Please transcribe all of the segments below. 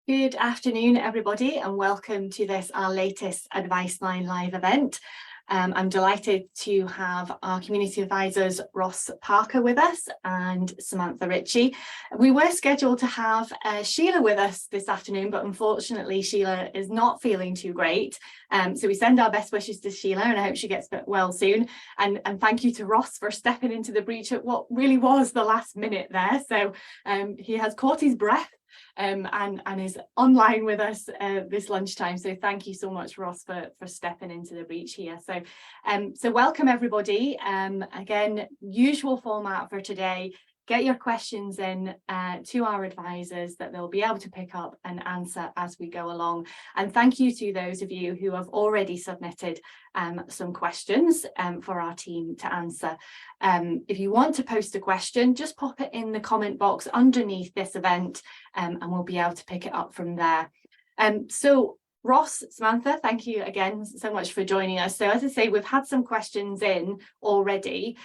Good afternoon, everybody, and welcome to this, our latest Advice Line live event. I'm delighted to have our community advisors, Ross Parker, with us and Samantha Ritchie. We were scheduled to have Sheila with us this afternoon, but unfortunately, Sheila is not feeling too great. So we send our best wishes to Sheila, and I hope she gets well soon. And thank you to Ross for stepping into the breach at what really was the last minute there. So he has caught his breath. And is online with us this lunchtime. So thank you so much, Ross, for stepping into the breach here. So welcome everybody. Again, usual format for today. Get your questions in to our advisors that they'll be able to pick up and answer as we go along. And thank you to those of you who have already submitted some questions for our team to answer. If you want to post a question, just pop it in the comment box underneath this event and we'll be able to pick it up from there. So Ross, Samantha, thank you again so much for joining us. So as I say, we've had some questions in already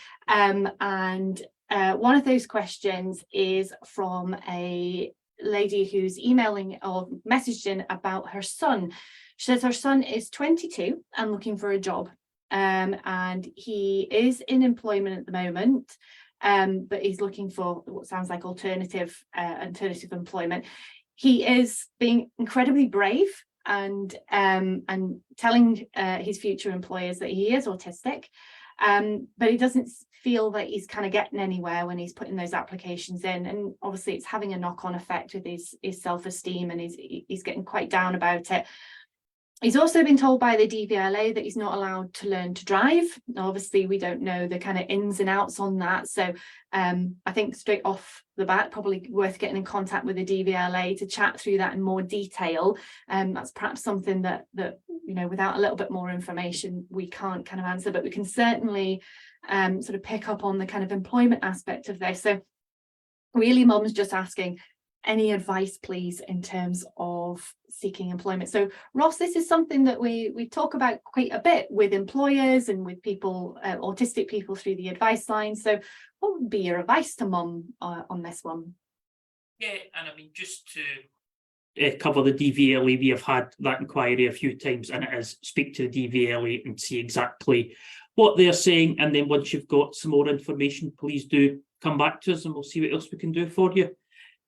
one of those questions is from a lady who's emailing or messaged in about her son. She says her son is 22 and looking for a job, and he is in employment at the moment, but he's looking for what sounds like alternative employment. He is being incredibly brave and telling his future employers that he is autistic. But he doesn't feel that he's kind of getting anywhere when he's putting those applications in, and obviously it's having a knock-on effect with his self-esteem, and he's getting quite down about it. He's also been told by the DVLA that he's not allowed to learn to drive. Obviously, we don't know the kind of ins and outs on that. So I think straight off the bat, probably worth getting in contact with the DVLA to chat through that in more detail. That's perhaps something that you know, without a little bit more information, we can't kind of answer, but we can certainly sort of pick up on the kind of employment aspect of this. So really, Mum's just asking, any advice, please, in terms of seeking employment? So, Ross, this is something that we talk about quite a bit with employers and with people, autistic people, through the advice line. So, what would be your advice to Mum on this one? Yeah, and I mean, just to cover the DVLA, we have had that inquiry a few times, and it is speak to the DVLA and see exactly what they're saying. And then once you've got some more information, please do come back to us and we'll see what else we can do for you.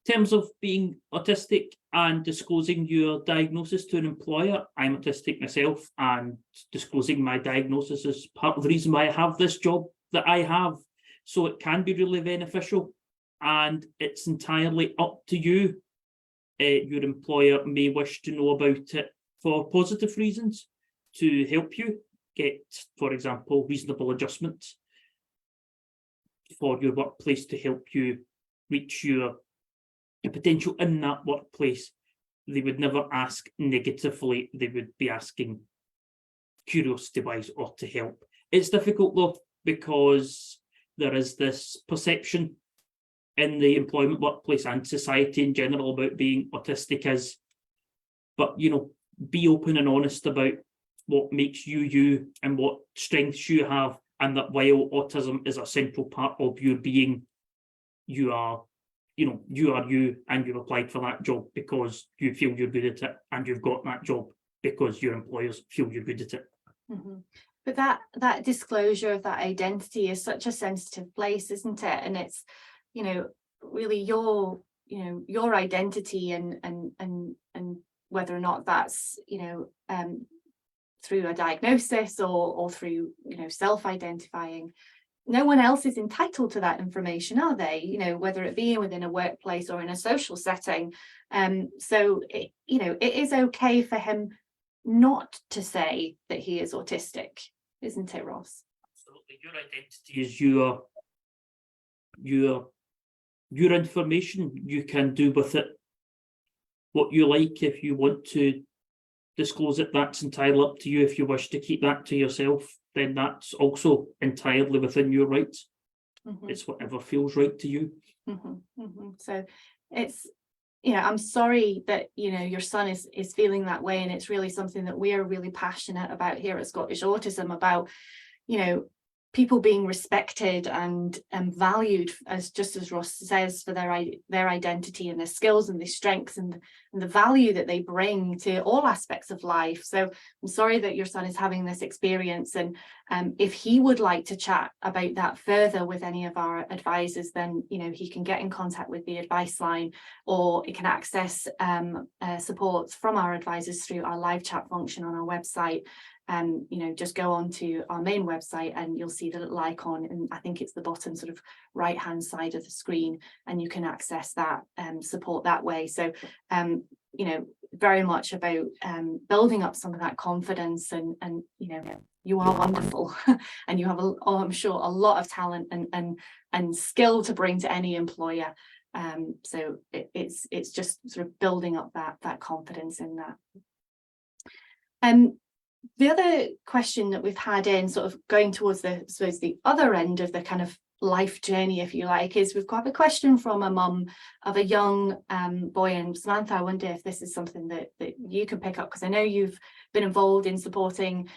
In terms of being autistic and disclosing your diagnosis to an employer, I'm autistic myself, and disclosing my diagnosis is part of the reason why I have this job that I have. So it can be really beneficial, and it's entirely up to you. Your employer may wish to know about it for positive reasons to help you get, for example, reasonable adjustments for your workplace to help you reach your potential in that workplace. They would never ask negatively, they would be asking curiosity wise or to help. It's difficult though, because there is this perception in the employment workplace and society in general about being autistic as, but you know, be open and honest about what makes you you and what strengths you have, and that while autism is a central part of your being, you are you, and you've applied for that job because you feel you're good at it, and you've got that job because your employers feel you're good at it. Mm-hmm. But that disclosure of that identity is such a sensitive place, isn't it? And it's, you know, really your identity and whether or not that's, you know, through a diagnosis or through, you know, self-identifying. No one else is entitled to that information, are they? You know, whether it be within a workplace or in a social setting. So, it is okay for him not to say that he is autistic, isn't it, Ross? Absolutely. Your identity is your information. You can do with it what you like. If you want to disclose it, that's entirely up to you. If you wish to keep that to yourself, then that's also entirely within your rights. Mm-hmm. It's whatever feels right to you. Mm-hmm. Mm-hmm. So it's, you know, I'm sorry that, you know, your son is feeling that way, and it's really something that we are really passionate about here at Scottish Autism, about, you know, people being respected and valued, as just as Ross says, for their identity and their skills and their strengths and and the value that they bring to all aspects of life. So I'm sorry that your son is having this experience, and if he would like to chat about that further with any of our advisors, then he can get in contact with the advice line, or he can access support from our advisors through our live chat function on our website. Just go on to our main website and you'll see the little icon, and I think it's the bottom sort of right hand side of the screen, and you can access that support that way. So very much about building up some of that confidence, and you are wonderful and you have I'm sure a lot of talent and skill to bring to any employer. So it's just sort of building up that confidence in that. The other question that we've had in, sort of going towards the other end of the kind of life journey, if you like, is we've got a question from a mum of a young boy. And Samantha, I wonder if this is something that you can pick up, because I know you've been involved in supporting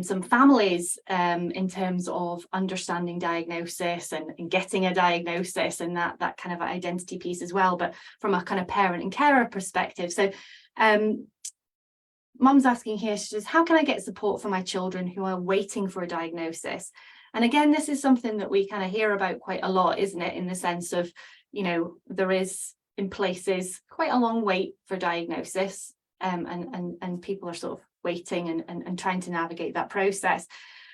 some families in terms of understanding diagnosis and getting a diagnosis, and that kind of identity piece as well, but from a kind of parent and carer perspective. So Mum's asking here, she says, how can I get support for my children who are waiting for a diagnosis? And again, this is something that we kind of hear about quite a lot, isn't it? In the sense of, there is in places quite a long wait for diagnosis, and people are sort of waiting and trying to navigate that process.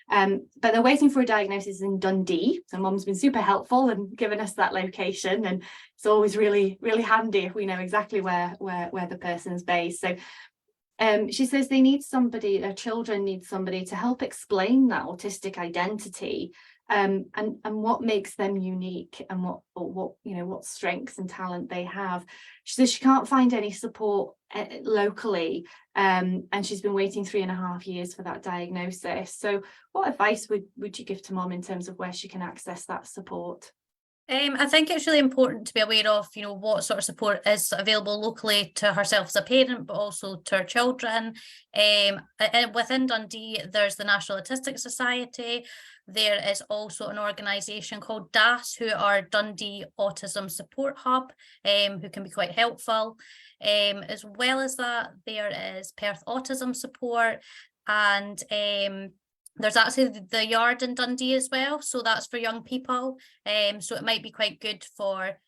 But they're waiting for a diagnosis in Dundee. So Mum's been super helpful and given us that location, and it's always really, really handy if we know exactly where the person's based. So she says their children need somebody to help explain that autistic identity, and what makes them unique, and what strengths and talent they have. She says she can't find any support locally, and she's been waiting 3.5 years for that diagnosis. So what advice would you give to Mum in terms of where she can access that support? I think it's really important to be aware of, what sort of support is available locally to herself as a parent, but also to her children. Within Dundee, there's the National Autistic Society. There is also an organisation called DAS, who are Dundee Autism Support Hub, who can be quite helpful. As well as that, there is Perth Autism Support, and there's actually the Yard in Dundee as well, so that's for young people. So it might be quite good for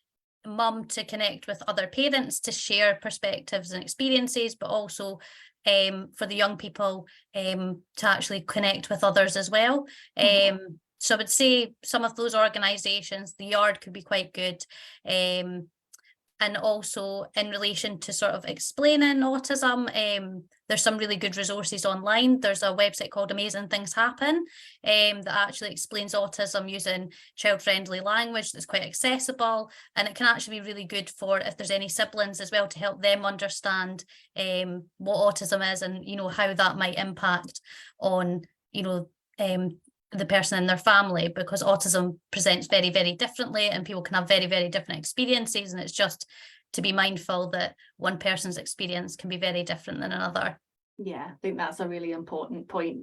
mum to connect with other parents to share perspectives and experiences, but also for the young people to actually connect with others as well. So I would say some of those organisations, the Yard could be quite good. And also in relation to sort of explaining autism, there's some really good resources online. There's a website called Amazing Things Happen that actually explains autism using child-friendly language that's quite accessible, and it can actually be really good for if there's any siblings as well, to help them understand what autism is, and how that might impact on the person in their family, because autism presents very, very differently, and people can have very, very different experiences, and it's just to be mindful that one person's experience can be very different than another. Yeah, I think that's a really important point.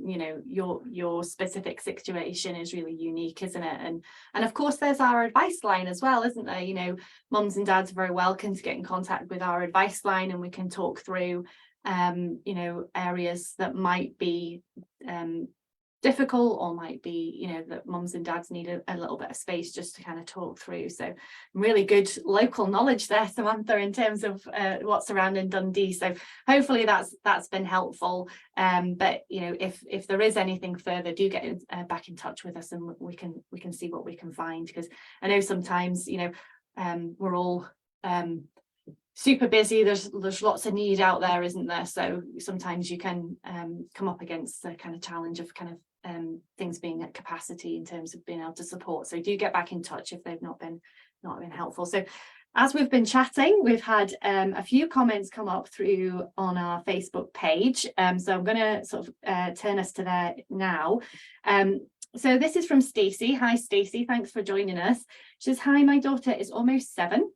Your specific situation is really unique, isn't it? And of course there's our advice line as well, isn't there? Mums and dads are very welcome to get in contact with our advice line, and we can talk through areas that might be difficult, or might be that mums and dads need a little bit of space just to kind of talk through. So really good local knowledge there, Samantha, in terms of what's around in Dundee. So hopefully that's been helpful. But if there is anything further, do get back in touch with us, and we can see what we can find, because I know sometimes we're all super busy. There's lots of need out there, isn't there? So sometimes you can come up against the kind of challenge of kind of things being at capacity in terms of being able to support. So do get back in touch if they've not been helpful. So as we've been chatting, we've had a few comments come up through on our Facebook page. So I'm going to sort of turn us to there now. So this is from Stacey. Hi, Stacey. Thanks for joining us. She says, hi, my daughter is almost 7.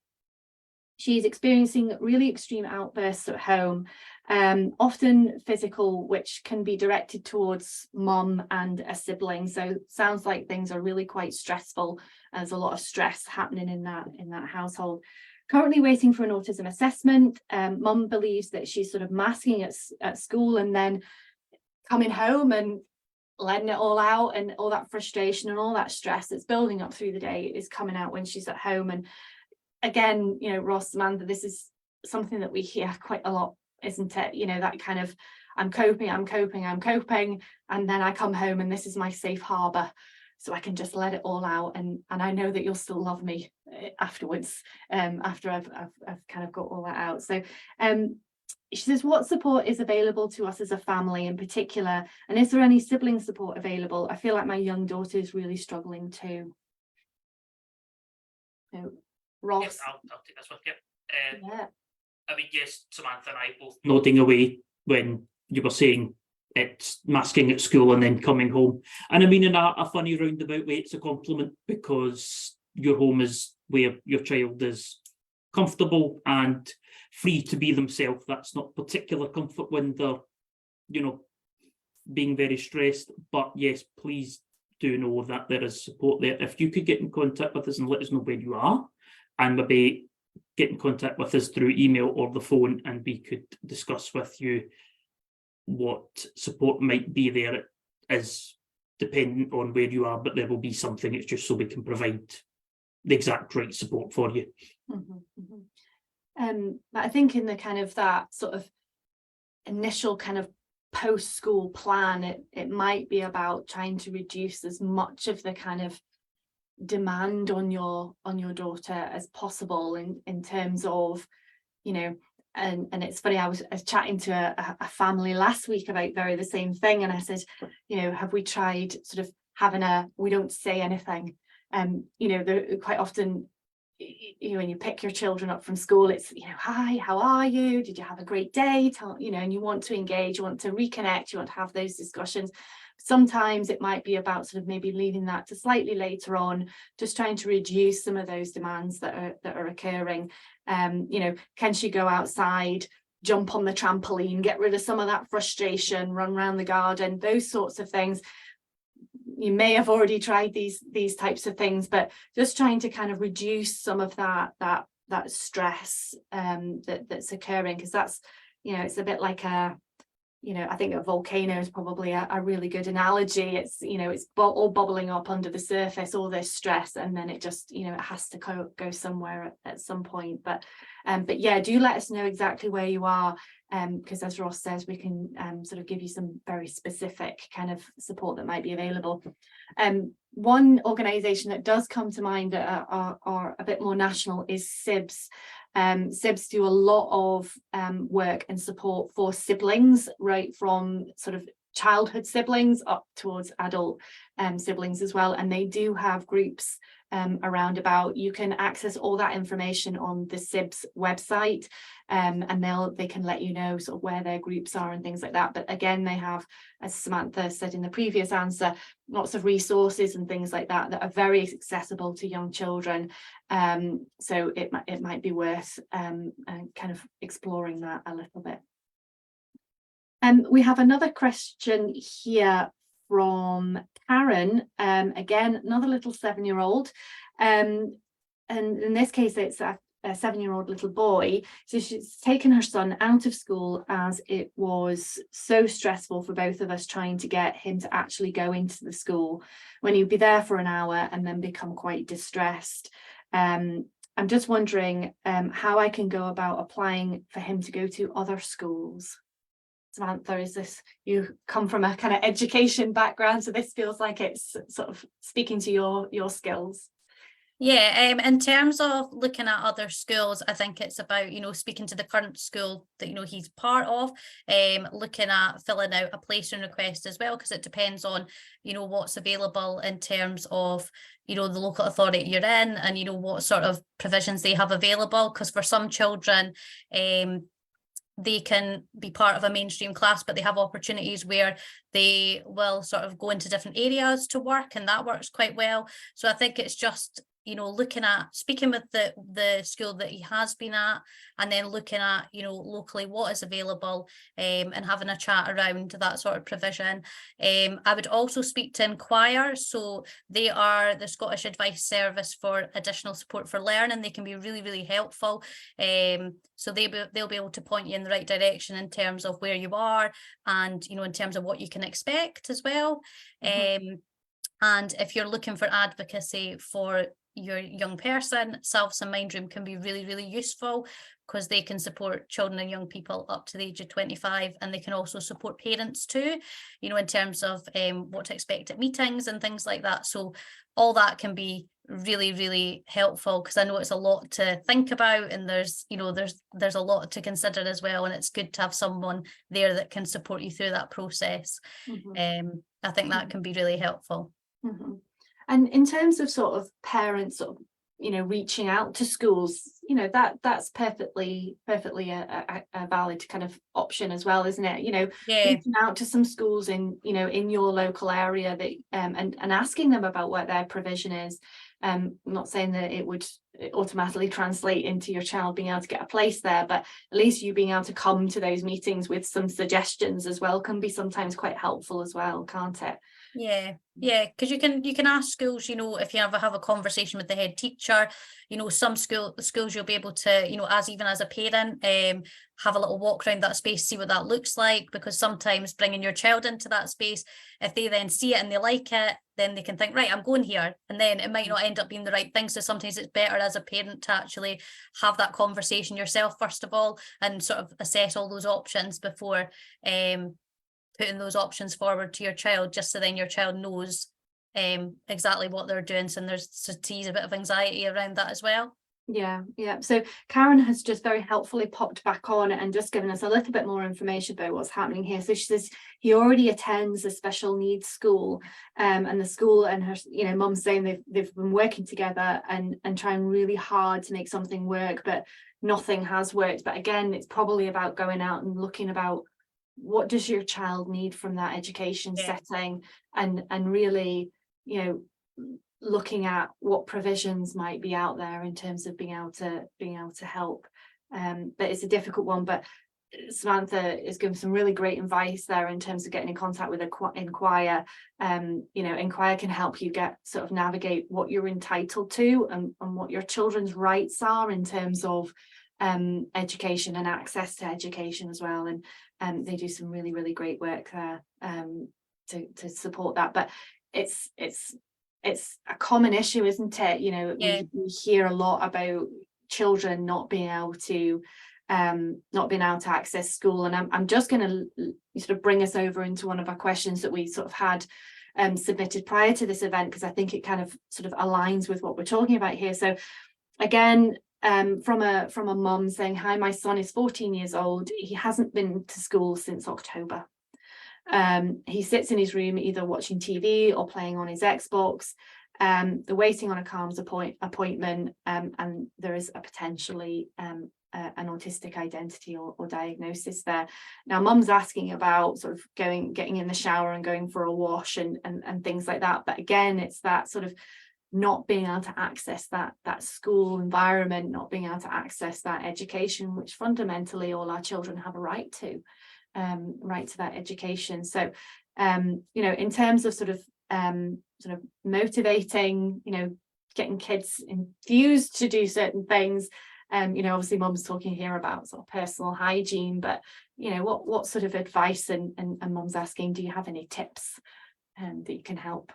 She's experiencing really extreme outbursts at home, often physical, which can be directed towards mum and a sibling. So sounds like things are really quite stressful. There's a lot of stress happening in that household. currently waiting for an autism assessment. Mum believes that she's sort of masking at school and then coming home and letting it all out, and all that frustration and all that stress that's building up through the day is coming out when she's at home. And again, you know, Ross, Samantha, this is something that we hear quite a lot, isn't it? You know, that kind of, I'm coping, and then I come home and this is my safe harbor, so I can just let it all out, and I know that you'll still love me afterwards, after I've kind of got all that out. So she says, what support is available to us as a family in particular, and is there any sibling support available? I feel like my young daughter is really struggling too. So, Ross. Yes, I'll take this one. Yep. Yeah. I mean, yes, Samantha and I both nodding away when you were saying it's masking at school and then coming home. And I mean, in a funny roundabout way, it's a compliment, because your home is where your child is comfortable and free to be themselves. That's not particular comfort when they're, you know, being very stressed. But yes, please do know that there is support there. If you could get in contact with us and let us know where you are, and maybe get in contact with us through email or the phone, and we could discuss with you what support might be there. It is dependent on where you are, but there will be something. It's just so we can provide the exact right support for you. But I think in the kind of that sort of initial kind of post-school plan, it might be about trying to reduce as much of the kind of demand on your daughter as possible, in terms of, you know, and it's funny, I was chatting to a family last week about the same thing, and I said, you know, have we tried sort of having we don't say anything, you know, quite often, you know, when you pick your children up from school, it's, you know, hi, how are you, did you have a great day, you know, and you want to engage, you want to reconnect, you want to have those discussions. Sometimes it might be about sort of maybe leaving that to slightly later on, just trying to reduce some of those demands that are occurring. You know, can she go outside, jump on the trampoline, get rid of some of that frustration, run around the garden, those sorts of things. You may have already tried these types of things, but just trying to kind of reduce some of that stress that's occurring, because that's, you know, it's a bit like you know, I think a volcano is probably a really good analogy. It's, you know, it's all bubbling up under the surface, all this stress, and then it just, you know, it has to go somewhere at some point. But yeah, do let us know exactly where you are, because as Ross says, we can sort of give you some very specific kind of support that might be available. One organisation that does come to mind that are a bit more national is SIBS. SIBS do a lot of work and support for siblings, right from sort of childhood siblings up towards adult siblings as well, and they do have groups around about. You can access all that information on the SIBS website, and they can let you know sort of where their groups are and things like that. But again, they have, as Samantha said in the previous answer, lots of resources and things like that are very accessible to young children. So it might be worth kind of exploring that a little bit. We have another question here from Karen, again, another little 7-year-old, and in this case it's a 7-year-old little boy. So she's taken her son out of school as it was so stressful for both of us trying to get him to actually go into the school, when he'd be there for an hour and then become quite distressed. I'm just wondering how I can go about applying for him to go to other schools. Samantha, is this, you come from a kind of education background, so this feels like it's sort of speaking to your skills. Yeah, in terms of looking at other schools, I think it's about, you know, speaking to the current school that, you know, he's part of, looking at filling out a placement request as well, because it depends on, you know, what's available in terms of, you know, the local authority you're in, and, you know, what sort of provisions they have available. Because for some children, they can be part of a mainstream class, but they have opportunities where they will sort of go into different areas to work, and that works quite well. So I think it's just you know, looking at speaking with the school that he has been at, and then looking at, you know, locally what is available, and having a chat around that sort of provision. I would also speak to Inquire. So they are the Scottish Advice Service for Additional Support for Learning. They can be really, really helpful. So they'll be able to point you in the right direction in terms of where you are, and, you know, in terms of what you can expect as well. And if you're looking for advocacy for your young person, Salvesen Mindroom can be really, really useful, because they can support children and young people up to the age of 25, and they can also support parents too, you know, in terms of what to expect at meetings and things like that. So all that can be really, really helpful, because I know it's a lot to think about, and there's, you know, there's a lot to consider as well, and it's good to have someone there that can support you through that process. I think that can be really helpful. And in terms of sort of parents sort of, you know, reaching out to schools, you know, that's perfectly a valid kind of option as well, isn't it? You know, reaching out to some schools in, you know, in your local area, that and asking them about what their provision is. I'm not saying that it would automatically translate into your child being able to get a place there, but at least you being able to come to those meetings with some suggestions as well can be sometimes quite helpful as well, can't it? Yeah, because you can ask schools, you know, if you ever have a conversation with the head teacher, you know, some schools you'll be able to, you know, even as a parent, have a little walk around that space, see what that looks like, because sometimes bringing your child into that space, if they then see it and they like it, then they can think, right, I'm going here, and then it might not end up being the right thing. So sometimes it's better as a parent to actually have that conversation yourself first of all, and sort of assess all those options before putting those options forward to your child, just so then your child knows exactly what they're doing, so there's to tease a bit of anxiety around that as well. Yeah. So Karen has just very helpfully popped back on and just given us a little bit more information about what's happening here. So she says he already attends a special needs school, and the school and her, you know, mum's saying they've been working together and trying really hard to make something work, but nothing has worked. But again, it's probably about going out and looking about what does your child need from that education setting, and really, you know, looking at what provisions might be out there in terms of being able to help. But it's a difficult one, but Samantha is giving some really great advice there in terms of getting in contact with Inquire. You know, Inquire can help you sort of navigate what you're entitled to, and what your children's rights are in terms of education and access to education as well. And they do some really, really great work there to support that. But it's a common issue, isn't it? You know, we hear a lot about children not being able to access school. And I'm just going to sort of bring us over into one of our questions that we sort of had submitted prior to this event, because I think it kind of sort of aligns with what we're talking about here. So again, from a mum saying, hi, my son is 14 years old. He hasn't been to school since October. He sits in his room either watching TV or playing on his Xbox. They're waiting on a CALMS appointment, and there is a potentially an autistic identity or diagnosis there. Now, mum's asking about sort of getting in the shower and going for a wash and things like that. But again, it's that sort of not being able to access that school environment, not being able to access that education, which fundamentally all our children have a right to that education. So you know, in terms of sort of motivating, you know, getting kids infused to do certain things, you know, obviously mum's talking here about sort of personal hygiene, but you know, what sort of advice, and mum's asking, do you have any tips that you can help?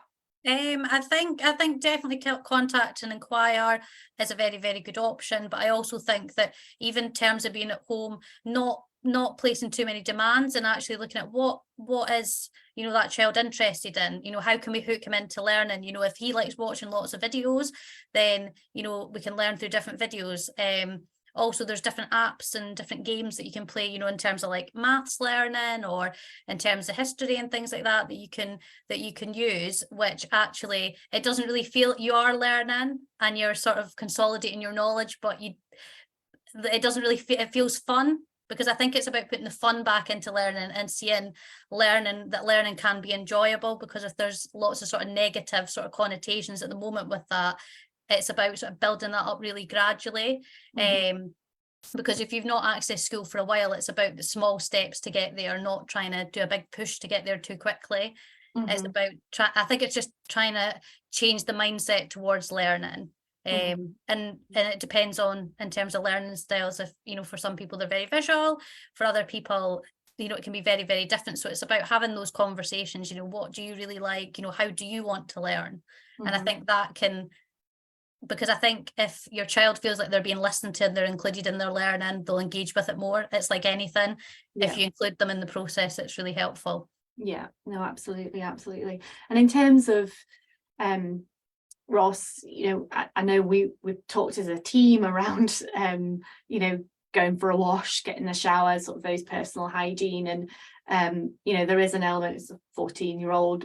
I think definitely contact and Inquire is a very, very good option. But I also think that even in terms of being at home, not placing too many demands, and actually looking at what is, you know, that child interested in. You know, how can we hook him into learning? You know, if he likes watching lots of videos, then, you know, we can learn through different videos. Also, there's different apps and different games that you can play, you know, in terms of like maths learning, or in terms of history and things like that you can use, which actually it doesn't really feel you are learning and you're sort of consolidating your knowledge, but it doesn't really feel, it feels fun, because I think it's about putting the fun back into learning and seeing learning can be enjoyable, because if there's lots of sort of negative sort of connotations at the moment with that, it's about sort of building that up really gradually. Because if you've not accessed school for a while, it's about the small steps to get there, not trying to do a big push to get there too quickly. It's about I think it's just trying to change the mindset towards learning. And it depends on, in terms of learning styles, if, you know, for some people they're very visual, for other people, you know, it can be very, very different. So it's about having those conversations, you know, what do you really like, you know, how do you want to learn? And I think that can, because I think if your child feels like they're being listened to and they're included in their learning, they'll engage with it more. It's like anything. If you include them in the process, it's really helpful. Yeah, no, absolutely, absolutely. And in terms of Ross, you know, I know we've talked as a team around you know, going for a wash, getting a shower, sort of those personal hygiene, and you know, there is an element, it's a 14-year-old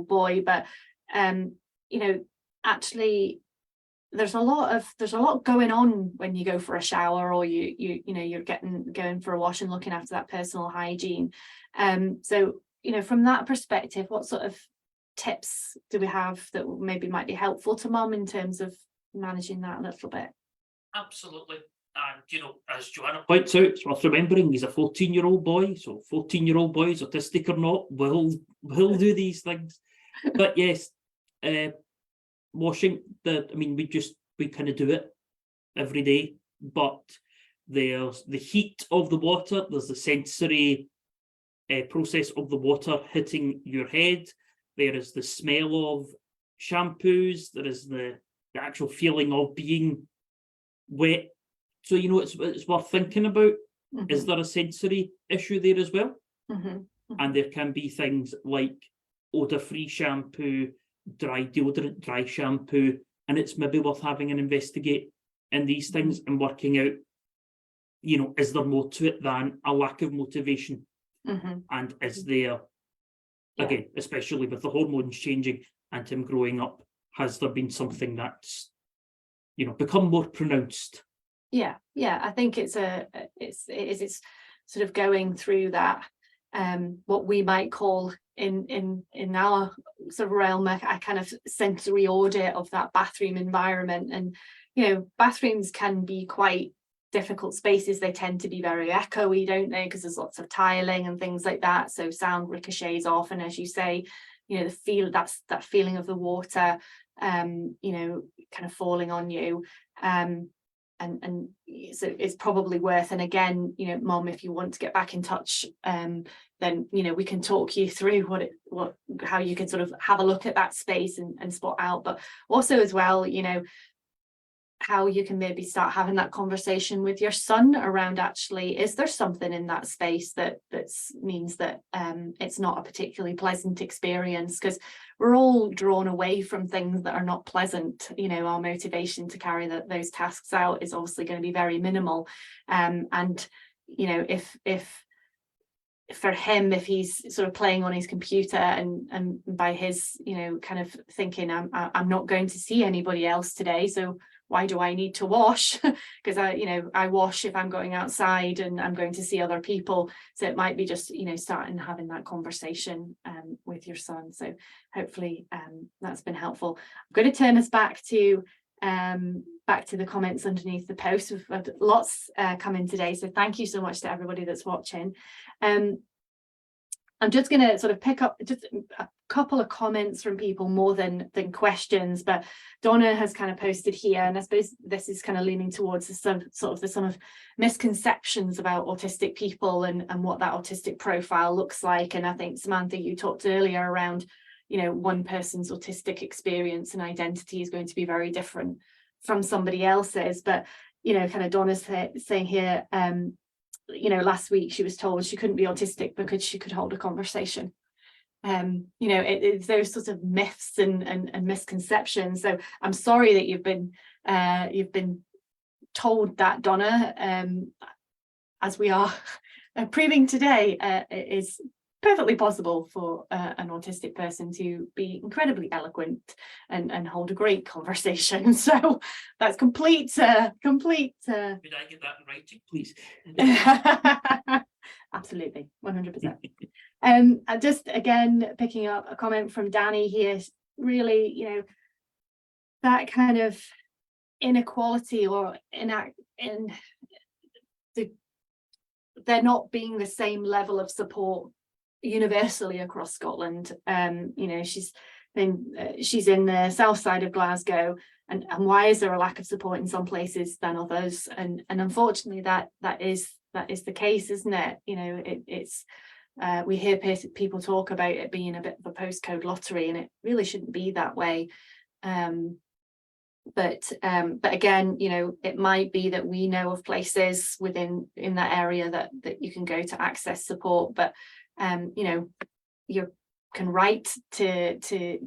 boy, but you know, actually there's a lot going on when you go for a shower, or you know, you're going for a wash and looking after that personal hygiene. So, you know, from that perspective, what sort of tips do we have that maybe might be helpful to mum in terms of managing that a little bit? Absolutely. And, you know, as Joanna points out, it's worth remembering he's a 14-year-old boy. So 14-year-old boys, autistic or not, will do these things. But yes, washing, we kind of do it every day. But there's the heat of the water, there's the sensory process of the water hitting your head. There is the smell of shampoos. There is the actual feeling of being wet. So, you know, it's worth thinking about. Is there a sensory issue there as well? And there can be things like odour-free shampoo, dry deodorant, dry shampoo, and it's maybe worth having an investigate in these things and working out, you know, is there more to it than a lack of motivation? And is there, again, especially with the hormones changing and him growing up, has there been something that's, you know, become more pronounced? Yeah, I think it's sort of going through that what we might call in our sort of realm a kind of sensory audit of that bathroom environment. And you know, bathrooms can be quite difficult spaces. They tend to be very echoey, don't they, because there's lots of tiling and things like that, so sound ricochets off. And as you say, you know, that feeling of the water you know, kind of falling on you, and so it's probably worth, and again, you know, mom, if you want to get back in touch, then, you know, we can talk you through how you can sort of have a look at that space and spot out, but also as well, you know, how you can maybe start having that conversation with your son around, actually, is there something in that space that means that it's not a particularly pleasant experience? Because we're all drawn away from things that are not pleasant. You know, our motivation to carry those tasks out is obviously going to be very minimal. And you know, if for him, if he's sort of playing on his computer and by his, you know, kind of thinking, I'm not going to see anybody else today, so why do I need to wash? Because I wash if I'm going outside and I'm going to see other people. So it might be just, you know, starting having that conversation with your son. So hopefully that's been helpful. I'm going to turn us back to the comments underneath the post. We've had lots come in today, so thank you so much to everybody that's watching. I'm just going to sort of pick up just a couple of comments from people more than questions, but Donna has kind of posted here, and I suppose this is kind of leaning towards some of misconceptions about autistic people and what that autistic profile looks like. And I think, Samantha, you talked earlier around, you know, one person's autistic experience and identity is going to be very different from somebody else's. But, you know, kind of Donna's saying here, you know, last week she was told she couldn't be autistic because she could hold a conversation. You know, it's those sorts of myths and misconceptions. So I'm sorry that you've been told that, Donna. As we are proving today, it is perfectly possible for an autistic person to be incredibly eloquent and hold a great conversation. So that's complete. Could I get that in writing, please? Absolutely, 100%. Just again, picking up a comment from Danny here, really, you know, that kind of inequality or there not being the same level of support universally across Scotland. You know, she's in the south side of Glasgow, and why is there a lack of support in some places than others? And unfortunately that is the case, isn't it? You know, it's we hear people talk about it being a bit of a postcode lottery, and it really shouldn't be that way. But again, you know, it might be that we know of places in that area that you can go to access support, but you know, you can write to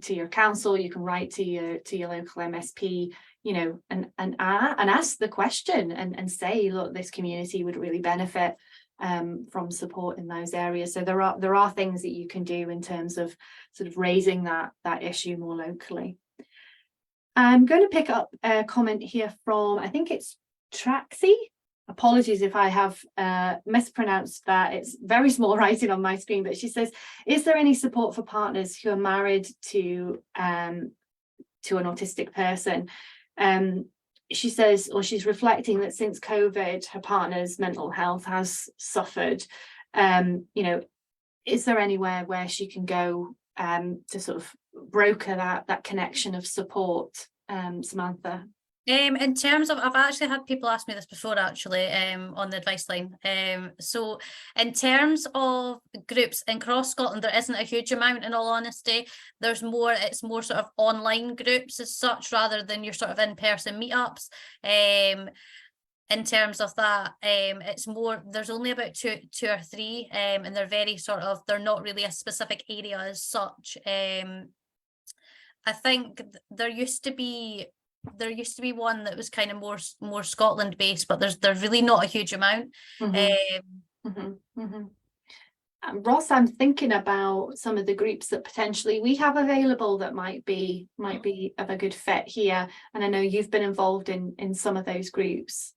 your council, you can write to your local MSP, you know, and ask the question and say, look, this community would really benefit from support in those areas. So there are things that you can do in terms of sort of raising that issue more locally. I'm going to pick up a comment here from, I think it's Traxy. Apologies if I have mispronounced that. It's very small writing on my screen, but she says, is there any support for partners who are married to an autistic person? She says, or she's reflecting that since COVID, her partner's mental health has suffered. You know, is there anywhere where she can go to sort of broker that connection of support, Samantha? In terms of, I've actually had people ask me this before actually, on the advice line. So in terms of groups across Scotland, there isn't a huge amount, in all honesty. It's more sort of online groups as such, rather than your sort of in-person meetups. In terms of that, it's more, there's only about two or three, and they're very sort of, they're not really a specific area as such. I think there used to be one that was kind of more Scotland based, but there's really not a huge amount. Ross, I'm thinking about some of the groups that potentially we have available that might be of a good fit here, and I know you've been involved in some of those groups.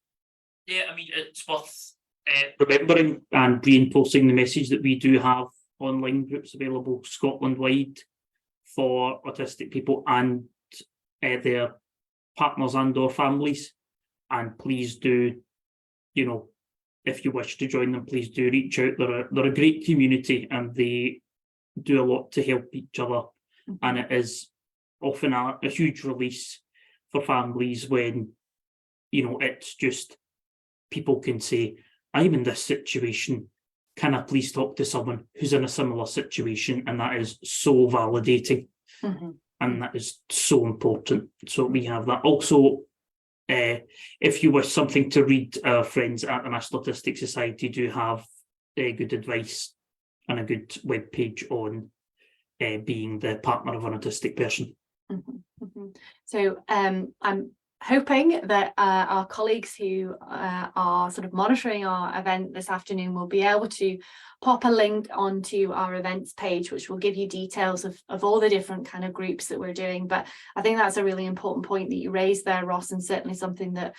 Yeah, I mean, it's worth remembering and reinforcing the message that we do have online groups available Scotland-wide for autistic people and their partners and or families. And please do, you know, if you wish to join them, please do reach out. They're a great community, and they do a lot to help each other. And it is often a huge release for families when, you know, it's just, people can say, I'm in this situation, can I please talk to someone who's in a similar situation? And that is so validating. And that is so important. So we have that. Also, if you wish something to read, our friends at the National Autistic Society do have good advice and a good webpage on being the partner of an autistic person. So I'm hoping that our colleagues who are sort of monitoring our event this afternoon will be able to pop a link onto our events page, which will give you details of all the different kind of groups that we're doing. But I think that's a really important point that you raised there, Ross, and certainly something that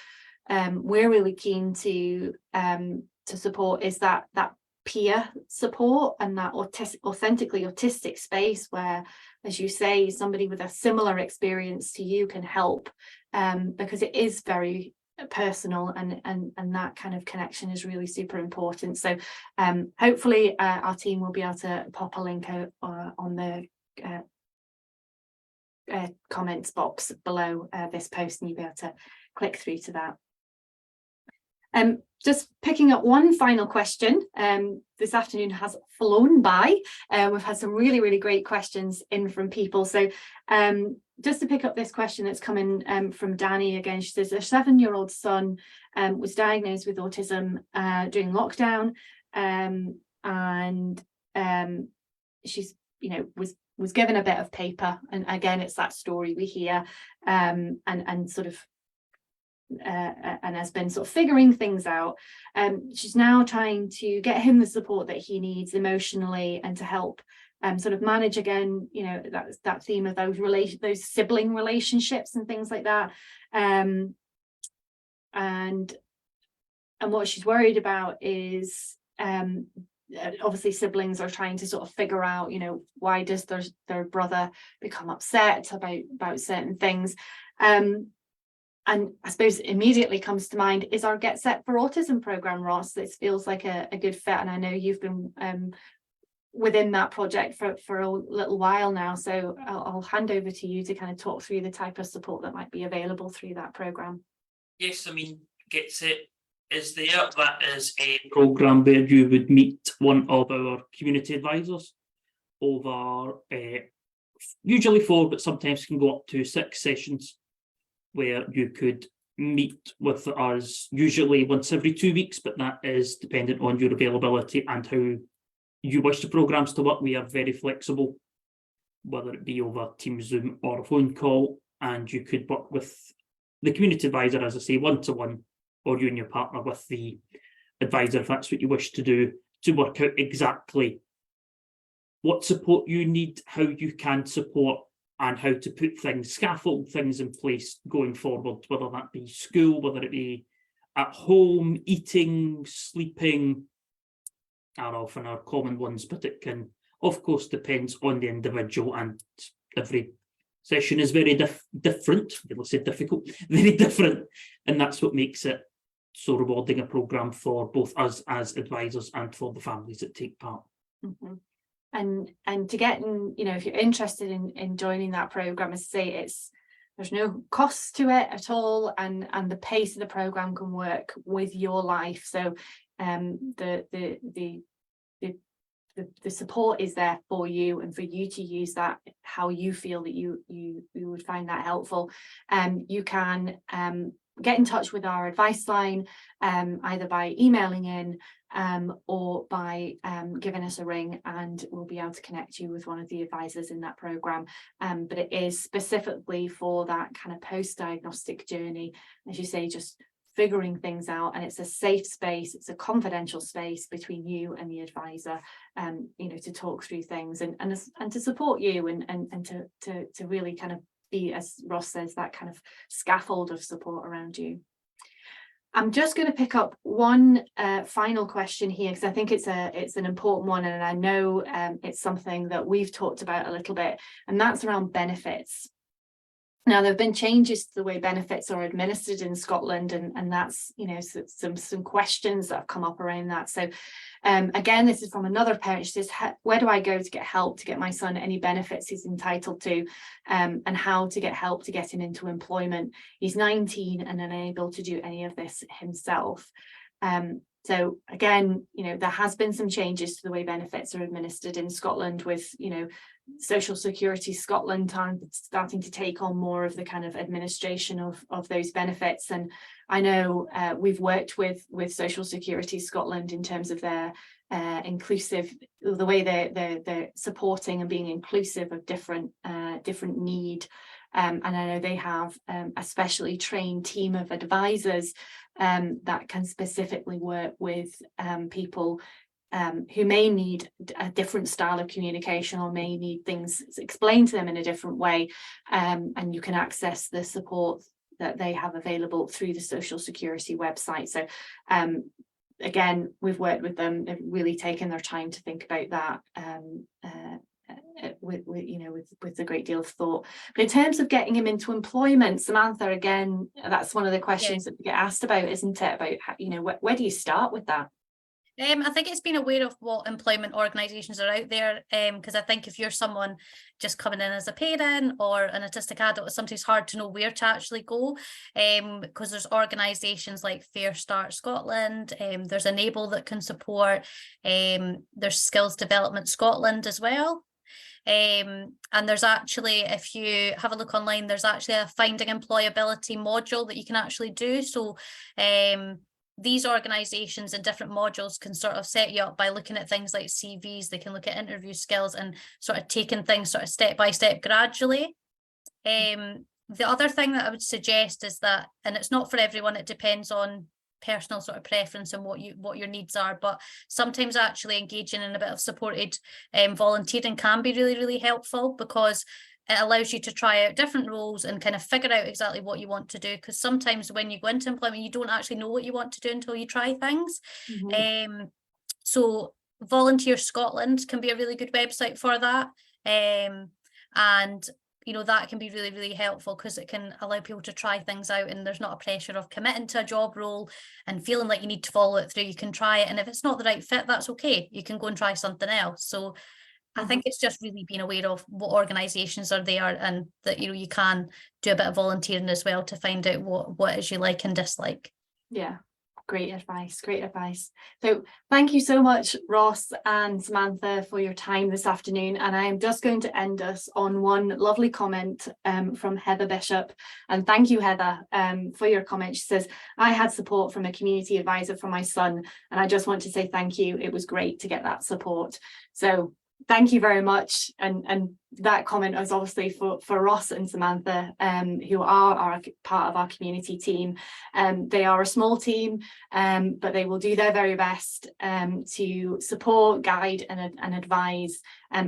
we're really keen to support, is that peer support and that authentically autistic space where, as you say, somebody with a similar experience to you can help, because it is very personal, and that kind of connection is really super important. So hopefully our team will be able to pop a link out on the comments box below this post, and you'll be able to click through to that. Just picking up one final question. This afternoon has flown by. We've had some really great questions in from people. So just to pick up this question that's coming from Danny again, she says, a 7-year-old son was diagnosed with autism during lockdown, and she's, you know, was given a bit of paper, and again it's that story we hear, and sort of and has been sort of figuring things out. She's now trying to get him the support that he needs emotionally, and to help sort of manage, again, you know, that theme of those sibling relationships and things like that. And what she's worried about is obviously siblings are trying to sort of figure out, you know, why does their brother become upset about certain things. And I suppose immediately comes to mind is our Get Set for Autism program, Ross. This feels like a good fit, and I know you've been within that project for a little while now, so I'll hand over to you to kind of talk through the type of support that might be available through that program. Yes, I mean, Get Set is there. That is a programme where you would meet one of our community advisors over usually 4, but sometimes can go up to 6 sessions, where you could meet with us usually once every 2 weeks, but that is dependent on your availability and how you wish the programmes to work. We are very flexible, whether it be over Teams, Zoom or a phone call, and you could work with the community advisor, as I say, one-to-one, or you and your partner with the advisor, if that's what you wish to do, to work out exactly what support you need, how you can support, and how to put things, scaffold things in place going forward, whether that be school, whether it be at home, eating, sleeping, are often our common ones, but it can, of course, depends on the individual, and every session is very different. Let's say difficult, very different, and that's what makes it so rewarding a programme for both us as advisors and for the families that take part. Mm-hmm. And to get in, you know, if you're interested in joining that program, as I say, there's no cost to it at all, and the pace of the program can work with your life. So the support is there for you, and for you to use that how you feel that you would find that helpful. You can get in touch with our advice line, either by emailing in or by giving us a ring, and we'll be able to connect you with one of the advisors in that program. But it is specifically for that kind of post-diagnostic journey, as you say, just figuring things out, and it's a safe space, it's a confidential space between you and the advisor, you know, to talk through things and to support you and to really kind of be, as Ross says, that kind of scaffold of support around you. I'm just going to pick up one final question here, because I think it's an important one, and I know it's something that we've talked about a little bit, and that's around benefits. Now, there have been changes to the way benefits are administered in Scotland, and that's, you know, some questions that have come up around that. So again, this is from another parent. She says, where do I go to get help to get my son any benefits he's entitled to, and how to get help to get him into employment? He's 19 and unable to do any of this himself. So again, you know, there has been some changes to the way benefits are administered in Scotland, with, you know, Social Security Scotland starting to take on more of the kind of administration of those benefits. And I know we've worked with Social Security Scotland in terms of their inclusive, the way they're supporting and being inclusive of different need. And I know they have a specially trained team of advisors that can specifically work with people who may need a different style of communication, or may need things explained to them in a different way, and you can access the support that they have available through the Social Security website. So again, we've worked with them, they've really taken their time to think about that with a great deal of thought. But in terms of getting him into employment, Samantha, again, that's one of the questions that we get asked about, isn't it? About how, you know, where do you start with that? I think it's being aware of what employment organisations are out there, because I think if you're someone just coming in as a parent or an autistic adult, it's sometimes hard to know where to actually go, because there's organisations like Fair Start Scotland, there's Enable that can support, there's Skills Development Scotland as well. And there's actually, if you have a look online, there's actually a finding employability module that you can actually do. So these organisations and different modules can sort of set you up by looking at things like CVs. They can look at interview skills and sort of taking things sort of step by step gradually. The other thing that I would suggest is that, and it's not for everyone, it depends on personal sort of preference and what your needs are, but sometimes actually engaging in a bit of supported volunteering can be really, really helpful, because it allows you to try out different roles and kind of figure out exactly what you want to do, because sometimes when you go into employment, you don't actually know what you want to do until you try things. So Volunteer Scotland can be a really good website for that. And you know, that can be really, really helpful because it can allow people to try things out, and there's not a pressure of committing to a job role and feeling like you need to follow it through. You can try it, and if it's not the right fit, that's okay. You can go and try something else. So I think it's just really being aware of what organisations are there, and that, you know, you can do a bit of volunteering as well to find out what it is you like and dislike. Yeah, great advice, great advice. So thank you so much, Ross and Samantha, for your time this afternoon. And I am just going to end us on one lovely comment from Heather Bishop. And thank you, Heather, for your comment. She says, I had support from a community advisor for my son, and I just want to say thank you. It was great to get that support. So thank you very much. And that comment is obviously for Ross and Samantha, who are part of our community team. They are a small team, but they will do their very best to support, guide and advise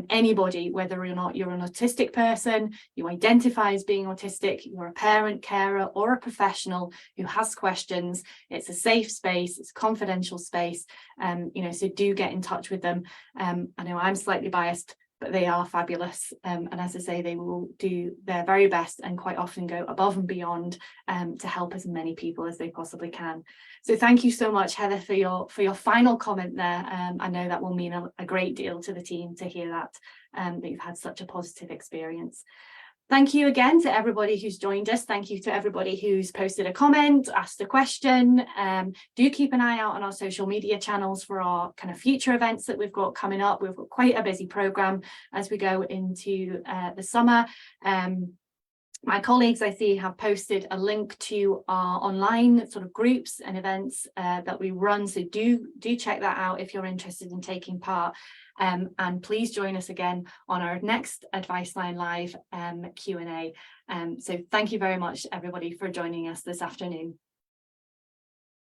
anybody, whether or not you're an autistic person, you identify as being autistic, you're a parent, carer or a professional who has questions. It's a safe space, it's a confidential space, you know, so do get in touch with them. I know I'm slightly biased, but they are fabulous. And as I say, they will do their very best and quite often go above and beyond to help as many people as they possibly can. So thank you so much, Heather, for your final comment there. I know that will mean a great deal to the team to hear that you've had such a positive experience. Thank you again to everybody who's joined us. Thank you to everybody who's posted a comment, asked a question. Do keep an eye out on our social media channels for our kind of future events that we've got coming up. We've got quite a busy programme as we go into the summer. My colleagues, I see, have posted a link to our online sort of groups and events that we run. So do check that out if you're interested in taking part. And please join us again on our next Advice Line Live Q&A. So thank you very much, everybody, for joining us this afternoon.